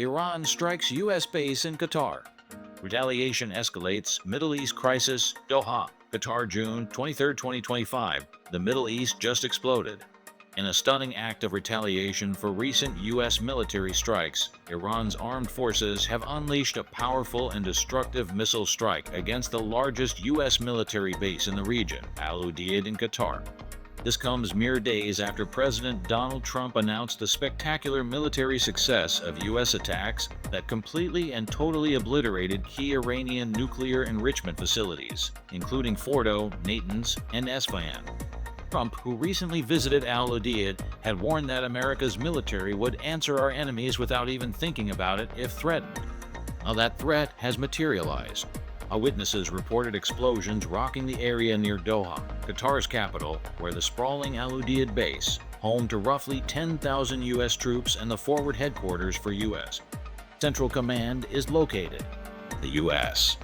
Iran strikes U.S. base in Qatar. Retaliation escalates, Middle East crisis, Doha, Qatar, June 23, 2025. The Middle East just exploded. In a stunning act of retaliation for recent U.S. military strikes, Iran's armed forces have unleashed a powerful and destructive missile strike against the largest U.S. military base in the region, Al-Udeid in Qatar. This comes mere days after President Donald Trump announced the spectacular military success of U.S. attacks that completely and totally obliterated key Iranian nuclear enrichment facilities, including Fordo, Natanz, and Esfahan. Trump, who recently visited Al-Udeid, had warned that America's military would answer our enemies without even thinking about it if threatened. Now that threat has materialized. Witnesses reported explosions rocking the area near Doha, Qatar's capital, where the sprawling Al-Udeid base, home to roughly 10,000 U.S. troops and the forward headquarters for U.S. Central Command, is located. The U.S.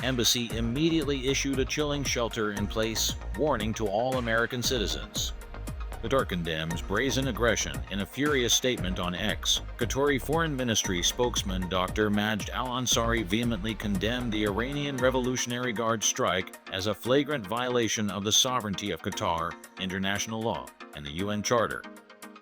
Embassy immediately issued a chilling shelter-in-place warning to all American citizens. Qatar condemns brazen aggression in a furious statement on X. Qatari Foreign Ministry spokesman Dr. Majd Al-Ansari vehemently condemned the Iranian Revolutionary Guard strike as a flagrant violation of the sovereignty of Qatar, international law, and the UN Charter.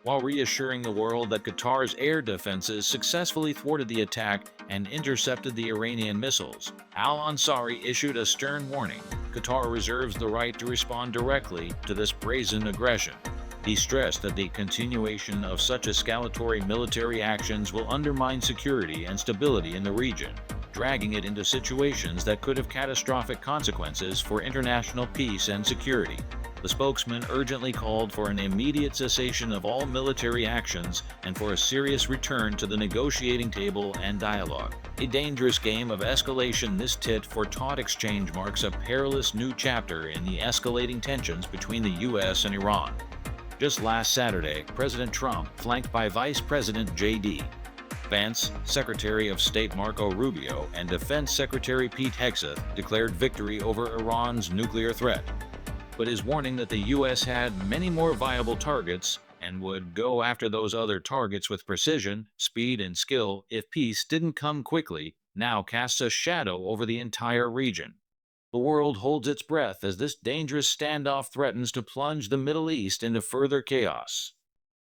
While reassuring the world that Qatar's air defenses successfully thwarted the attack and intercepted the Iranian missiles, Al-Ansari issued a stern warning. Qatar reserves the right to respond directly to this brazen aggression. He stressed that the continuation of such escalatory military actions will undermine security and stability in the region, dragging it into situations that could have catastrophic consequences for international peace and security. The spokesman urgently called for an immediate cessation of all military actions and for a serious return to the negotiating table and dialogue. A dangerous game of escalation, this tit-for-tat exchange marks a perilous new chapter in the escalating tensions between the U.S. and Iran. Just last Saturday, President Trump, flanked by Vice President J.D. Vance, Secretary of State Marco Rubio, and Defense Secretary Pete Hegseth, declared victory over Iran's nuclear threat, but is warning that the U.S. had many more viable targets and would go after those other targets with precision, speed, and skill if peace didn't come quickly, now casts a shadow over the entire region. The world holds its breath as this dangerous standoff threatens to plunge the Middle East into further chaos.